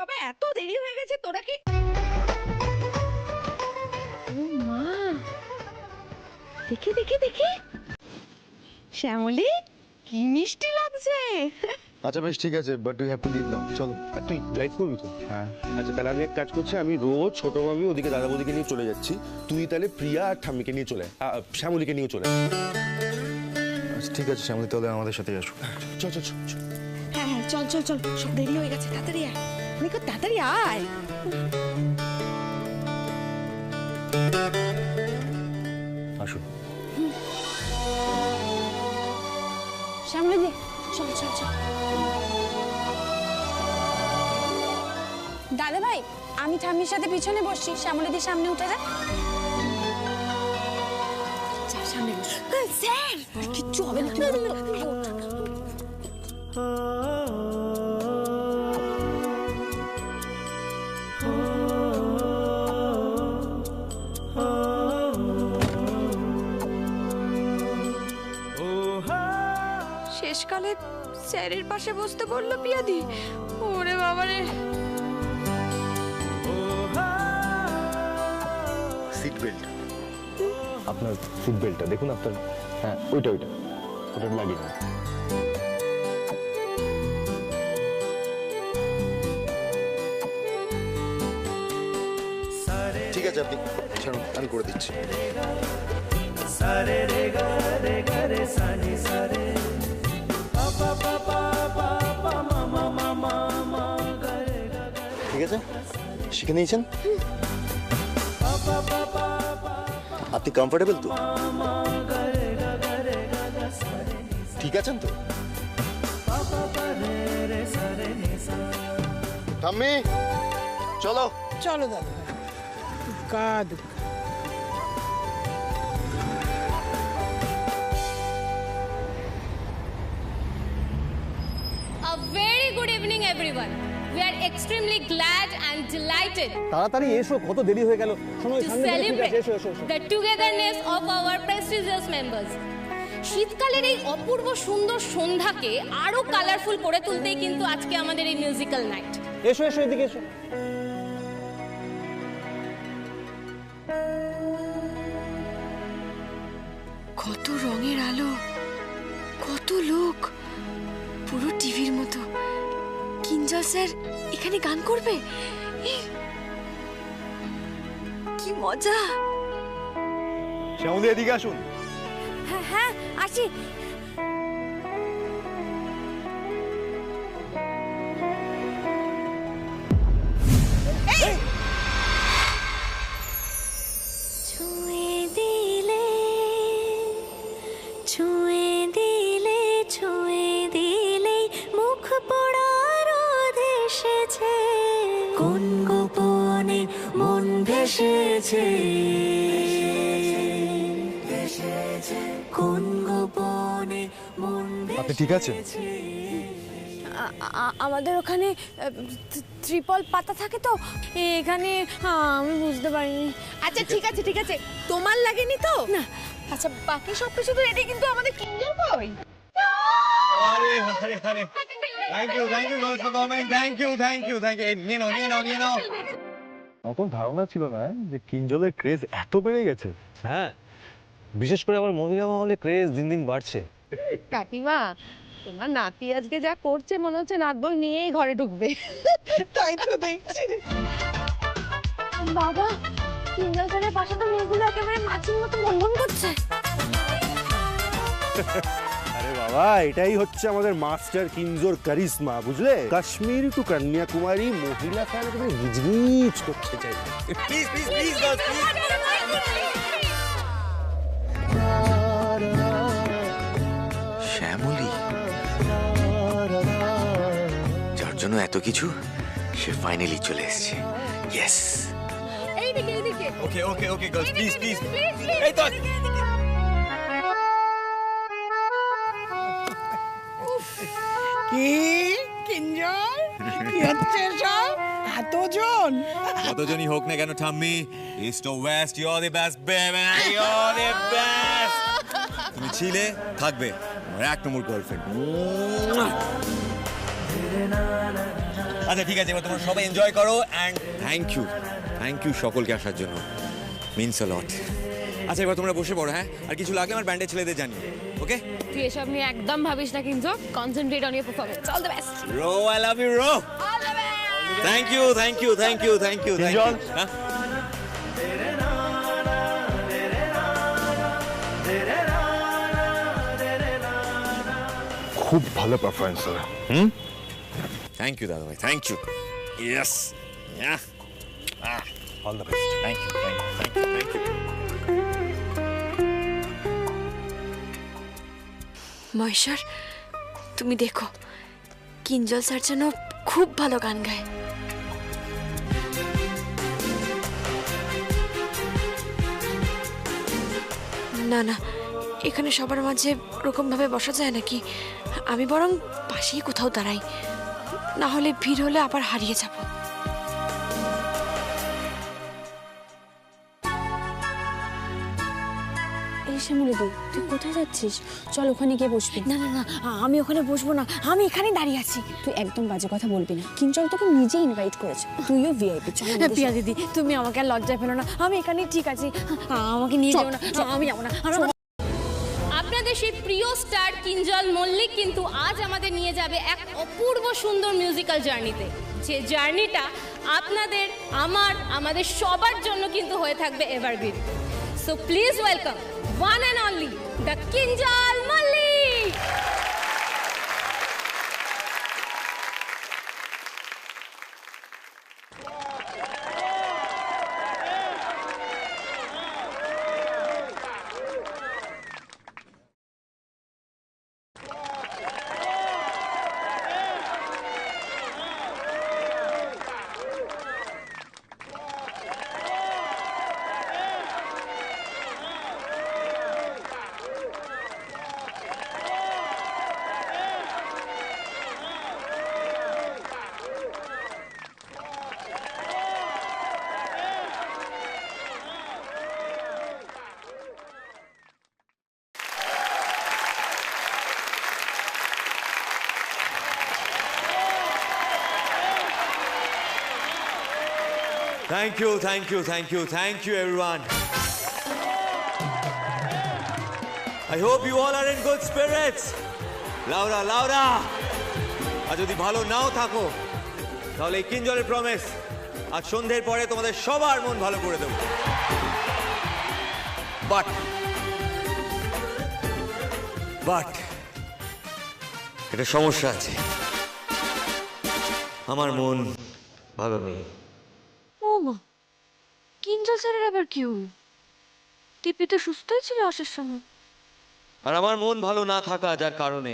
বাবা এত দেরি হয়ে গেছে, তোরা কি? ও মা, দেখি দেখি দেখি, শ্যামলী কি মিষ্টি লাগছে। আচ্ছা বেশ ঠিক আছে, but you have to leave now. চলো। তুই ড্রাইভ করবি তো? হ্যাঁ। আচ্ছা তাহলে আমি এক কাজ করছি, আমি রোজ ছোট মামি ওদিকে দাদা বৌদিকে নিয়ে চলে যাচ্ছি, তুই তাহলে প্রিয়া আর ঠাম্মিকে নিয়ে চলে শ্যামলীকে নিয়ে চলে। আচ্ছা ঠিক আছে শ্যামলী, তাহলে আমাদের সাথে আসো। চল চল চল চল। হ্যাঁ হ্যাঁ চল চল চল, সব দেরি হয়ে গেছে, তাড়াতাড়ি আয় নিকো, তাড়াতাড়ি আয়। আসো। শ্যামলীদি চল চল চল। দাদা ভাই, আমি ঠাম্মির সাথে পিছনে বসছি, শ্যামলীদি সামনে উঠে যা। সামনে বস। স্যার কিচ্ছু হবে না। শেষকালে স্যারের পাশে বসতে বললো পিয়াদি। ওরে বাবারে। Seat belt. আপনার সিট বেল্টটা দেখুন আপনার, হ্যাঁ ওইটা ওইটা লাগিয়ে দিন। ঠিক আছে, আপনি ছাড়ুন, আমি করে দিচ্ছি। ঠিক আছে, শিখে নিয়েছেন? আপনি কমফোর্টেবল তো? ঠিক আছেন তো? ঠাম্মি চলো। চলো দাদা, কাদ A very good evening, everyone. We are extremely glad and delighted তাড়াতাড়ি এসো, কত দেরি হয়ে গেল। শোনো to celebrate the togetherness of our prestigious members. শীতকালের এই অপূর্ব সুন্দর সন্ধ্যাকে আরো কালারফুল করে তুলতেই কিন্তু আজকে আমাদের এই মিউজিক্যাল নাইট। এসো এসো, এদিকে এসো। কত রঙের আলো, কত লোক, পুরো টিভির মতো। কিঞ্জল স্যার এখানে গান করবে, কি মজা। শ্যামলী এদিকে আসুন। হ্যাঁ হ্যাঁ আসি। ছুঁয়ে দিলে ছুঁয়ে দিলে ছুঁয়ে দিলে মুখ পোড়ার এসেছে, কোন গোপনে মন ভেসেছে, কোন গোপনে মন। আপনি ঠিক আছেন? আমাদের ওখানে ত্রিপল পাতা থাকে তো, এখানে আমি বুঝতে পারিনি। আচ্ছা ঠিক আছে ঠিক আছে, তোমার লাগেনি তো? না। আচ্ছা বাকি সব কিছু তো রেডি, কিন্তু আমাদের কিঞ্জল কই? আমার কোনো ধারণা ছিল না যে কিঞ্জলের ক্রেজ এত বেড়ে গেছে। হ্যাঁ, বিশেষ করে আমার মহিলা মহলে ক্রেজ দিন দিন বাড়ছে। কাকিমা, তোমার নাতি আজকে যা করছে মনে হচ্ছে নাত বই নিয়েই ঘরে ঢুকবে। তাই তো দেখছি। বাবা, কিঞ্জল স্যারের পাশে তো মেয়েগুলো একেবারে মাছির মতো ভনভন করছে। আরে বাবা, এটাই হচ্ছে আমাদের মাস্টার কিঞ্জোর কারিশমা, বুঝলে? কাশ্মীর টু কন্যাকুমারী মহিলা ফ্যান গিজগিজ করতে চাই। প্লিজ প্লিজ প্লিজ শ্যামলী, যার জন্য এত কিছু, সে ফাইনালি চলে এসেছে। ইয়েস। এইদিকে এইদিকে। ওকে ওকে ওকে গার্লস, প্লিজ প্লিজ। এই তো কি কিঞ্জল, কি হচ্ছে সব? এতজন? কতজনই হোক না কেন ঠাম্মি, east or west, you are the best baby, you are the best. তুমি ছিলে, থাকবে আমার এক নম্বর গার্লফ্রেন্ড। আচ্ছা ঠিক আছে, এবার তোমরা সবাই এনজয় করো অ্যান্ড থ্যাংক ইউ সকলকে আসার জন্য, মিনস আ লট। আচ্ছা এবার তোমরা বসে পড়ো, হ্যাঁ? আর কিছু লাগলে আমার ব্যান্ডের ছেলেদের জানিও, ওকে? তুই এসব নিয়ে একদম ভাবিস না কিন্তু, concentrate on your performance. All the best. Ro, I love you Ro. All the best. Thank you. Kinjal. হ্যাঁ? খুব ভালো পারফরমেন্স স্যার। থ্যাংক ইউ দাদা ভাই, thank you. Yes, all the best. Thank you. Maheshwar, তুমি দেখো কিঞ্জল স্যার যেন খুব ভালো গান গায়। না না, এখানে সবার মাঝে ওরকম ভাবে বসা যায় নাকি? আমি বরং পাশেই কোথাও দাঁড়াই, না হলে ভিড় হলে আবার হারিয়ে যাব। এই শ্যামলীদি, তুই কোথায় যাচ্ছিস? চল ওখানে গিয়ে বসবি। না না না, আমি ওখানে বসবো না, আমি এখানে দাঁড়িয়ে আছি। তুই একদম বাজে কথা বলবি না, কিঞ্জল তোকে নিজে ইনভাইট করেছে, তুইও ভিআইপি। চল পিয়া দিদি, তুমি আমাকে আর লজ্জায় ফেলো না, আমি এখানেই ঠিক আছি, আমাকে নিয়ে যাও না। আমি যাবো না। আপনাদের সেই প্রিয় স্টার কিঞ্জল মল্লিক কিন্তু আজ আমাদের নিয়ে যাবে এক অপূর্ব সুন্দর মিউজিক্যাল জার্নিতে, যে জার্নিটা আপনাদের, আমাদের সবার জন্য কিন্তু হয়ে থাকবে evergreen. So please welcome one and only the Kinjal Mallick. Thank you everyone. I hope you all are in good spirits. Laura. আর যদি ভালো নাও থাকো তাহলে এই কিঞ্জলের প্রমিস, আজ সন্ধ্যের পরে তোমাদের সবার মন ভালো করে দেবো। বাট এটা সমস্যা আছে, আমার মন ভালো নেই। ও মা, কিঞ্জল স্যারের আবার কি হলো? টিপি তো সুস্থই ছিল আসার সময়। আর আমার মন ভালো না থাকা যার কারণে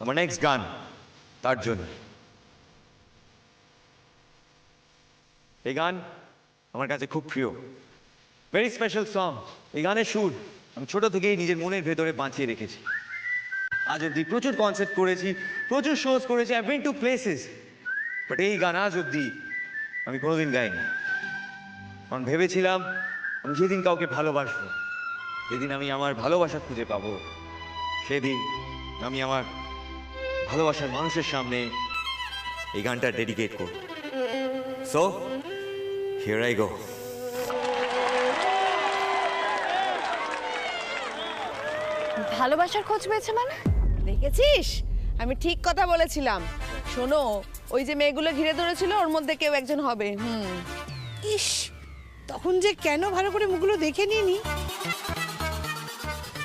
আমার নেক্সট গান তার জন্য। এই গান আমার কাছে খুব প্রিয়, ভেরি স্পেশাল সং। এই গানের সুর আমি ছোট থেকেই নিজের মনের ভেতরে বাঁচিয়ে রেখেছি। আজ অব্দি প্রচুর কনসার্ট করেছি, প্রচুর শোজ করেছি, I been to places, but এই গান আজ অব্দি আমি কোনোদিন গাইনি। কারণ ভেবেছিলাম আমি যেদিন কাউকে ভালোবাসবো, যেদিন আমি আমার ভালোবাসা খুঁজে পাবো, সেদিন আমি আমার ভালোবাসার মানুষের সামনে এই গানটা ডেডিকেট করব। So here I go. ভালোবাসার খোঁজ পেয়েছে মানে? দেখেছিস, আমি ঠিক কথা বলেছিলাম। শোনো, ওই যে মেয়েগুলো ঘিরে ধরেছিল ওর মধ্যে কেউ একজন হবে। ইস, তখন যে কেন ভালো করে মুখগুলো দেখে নিইনি।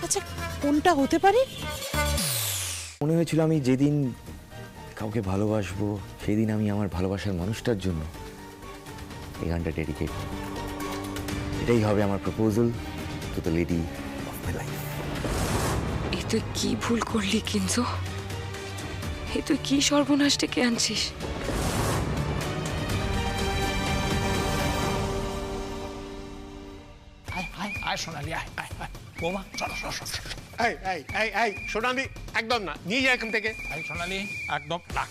আচ্ছা, কোনটা হতে পারে? মনে হয়েছিল আমি যেদিন কাউকে ভালোবাসবো সেদিন আমি আমার ভালোবাসার মানুষটার জন্য এই গানটা ডেডিকেট, এটাই হবে আমার proposal to the lady of my life. এ তুই কি ভুল করলি কিঞ্জো? এ তুই কি সর্বনাশ ডেকে আনছিস? আয় সোনালি, আয় আয় আয় বৌমা, চলো চলো চলো। এই এই এই এই সোনালি, একদম না, নিয়ে যা এখান থেকে। এই সোনালি, একদম রাখ।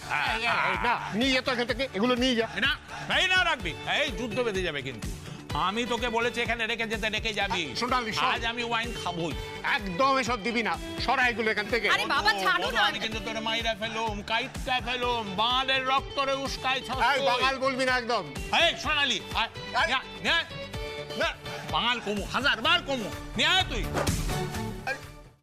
না, নিয়ে যা তো এখান থেকে, এগুলো নিয়ে যা। না এই না রাখবি, এই যুদ্ধ বেঁধে যাবে কিন্তু। আমি তোকে বলেছি এখানে রেখে যেতে, রেখে যাবি। সোনালি, আজ আমি ওয়াইন খাবোই। একদম এসব দিবি না, সরা এগুলো এখান থেকে। আরে বাবা ছাড়ো না। আমি কিন্তু তোর মাইরা ফেলুম, কাইটটা ফেলুম, বাঙালের রক্তরে উস্কাই ছস। এই বাঙাল বলবি না একদম। এই সোনালি, আয়, নে, নে, নে, বাঙাল কমু, 1000 বার কমু, নিয়ে আয় তুই।